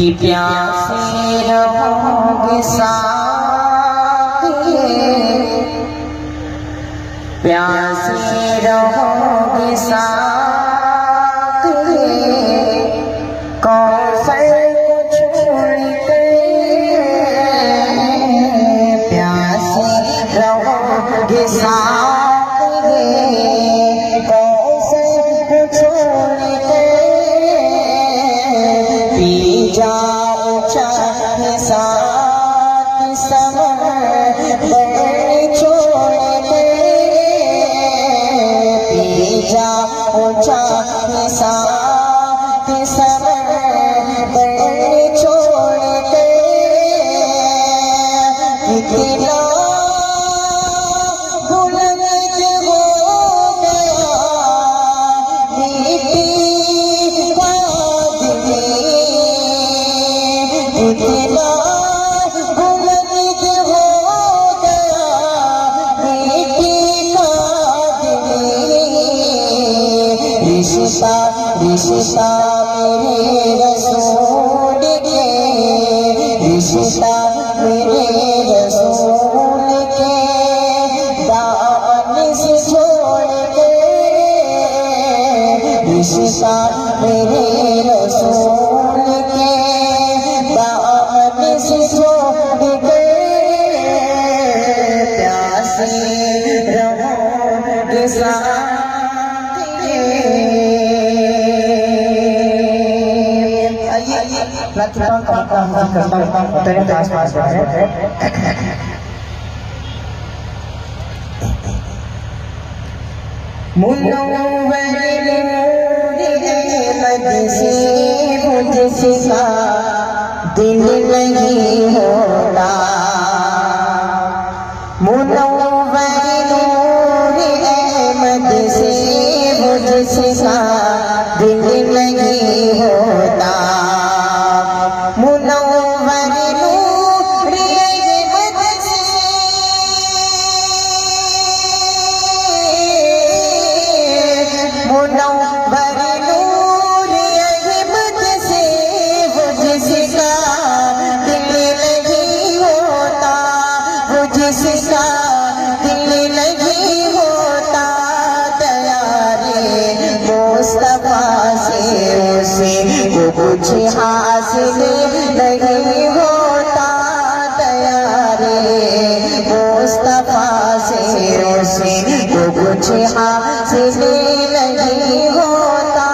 प्यासे रहोगे साथ, प्यासे रहोगे साथ, कौशल को छोड़ के प्यासे रहोगे साथ, कौशल को छोड़ के पी जाओ चाहे साथ समय छोड़ के, पी जाओ चाहे साथ समय छोड़ के, कितना बुलंद हो गया मीठी का दिल, कितना बुलंद हो गया मीठी का दिल, रिश्ता रिश्ता मेरे रसूल के, रिश्ता मेरे रसूल के दामन से छोड़ के, रिश्ता मेरे रसूल के दामन से छोड़ के, प्यासे रहोगे साथ, मुनव्वर अहमद से मुझसे दिल नहीं होता, मुनव्वर अहमद से मुझसे दिल नहीं होता, मुनव्वर नूर अहमद से मुनव्वर नूर अहमद से मुझसे दिल नहीं होता, मुझसे दिल नहीं होता, दयारे मुस्तफा से उसे कुछ हासिल नहीं होता, दयारे मुस्तफा से उसे कुछ हासिल नहीं होता,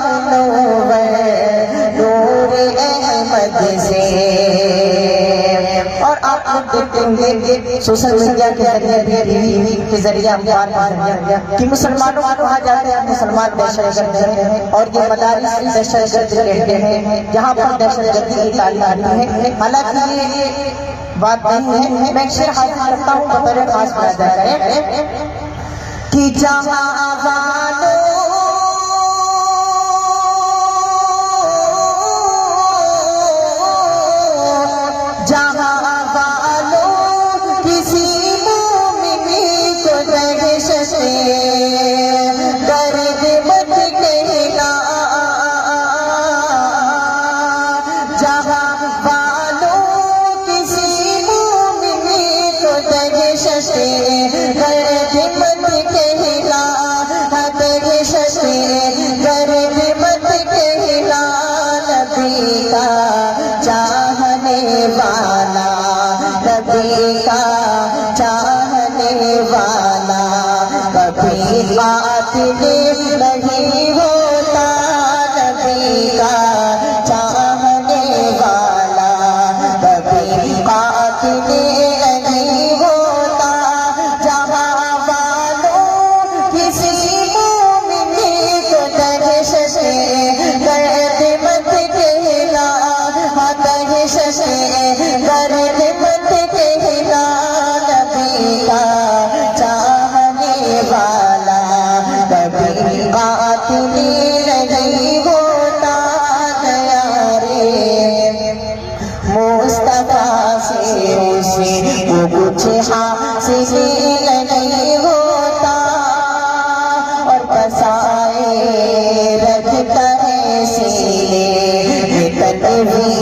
मुनव्वर नूर अहमद से। और आप लोग देखते होंगे सोशल मीडिया के जरिए टीवी के जरिए अखबार के जरिए कि मुसलमानों को कहा जाता है मुसलमान दहशतगर्द हैं, और ये मदारिस दहशतगर्द कहते हैं जहाँ पर दहशतगर्दी की तालीम आती है। हालांकि ये बात नहीं है, मैं शेर हासिल करता हूँ बतौर खास बता करें कि जहाँ दर्द मत कहना, जहाँ वालों किसी मोमिन को दहशत दर्द मत कहना, दहशत दर्द मत कहना, नबी का चाहने वाला, नबी का चाहने वाला कभी कातिल नहीं होता, नबी का चाहने वाला कभी कातिल नहीं होता, जहाँ वालों किसी मोमिन को दहशत दर्द मत कहना, दहशत दर्द मत कहना, नबी का चाहने वाला कभी कातिल नहीं होता, दयारे मुस्तफा से उसे कुछ हासिल नहीं होता, और बसाए रखता है सीने में तनवीर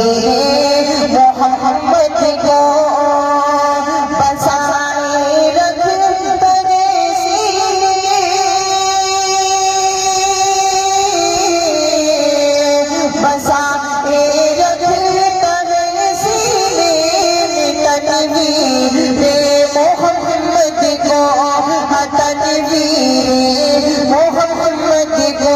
मोहम्मद को बसाए रख तेरे सीने, बसाए रख तेरे सीने में तनवीर मोहम्मद को, तनवीर मोहम्मद को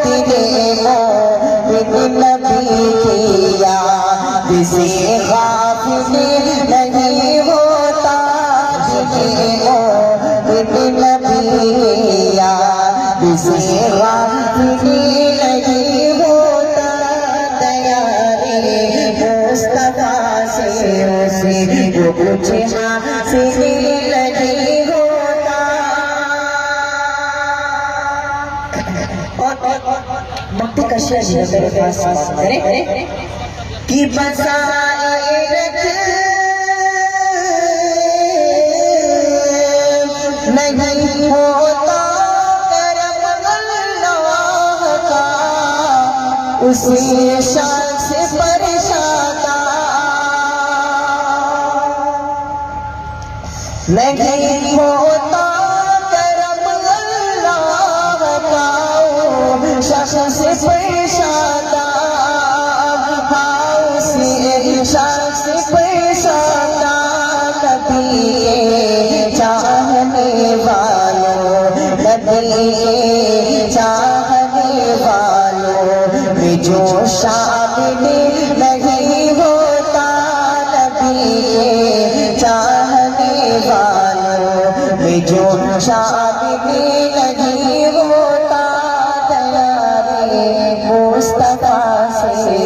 तेरे मोमिन नबी की याद से गाफिल नहीं होता, तेरे मोमिन नबी की याद से गाफिल नहीं होता। दया रे मुस्तफा से उसे कुछ हासिल नहीं होता। और भक्ति का शेर मेरे पास करें कि बसाए रख नहीं होता करम अल्लाह का, उसी शान से परशाता नहीं होता करम अल्लाह का, शान से परशाता शान से परशाता। नबी चाहने वालों, नबी चाहने वालों में जो शामिल नहीं होता, नबी चाहने वालों में जो शामिल नहीं होता। दया रे मुस्तफा से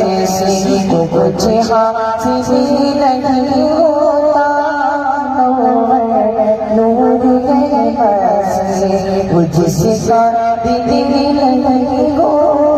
को कुछ हासिल नहीं होता। नूर है मुझसे दिल नहीं होता।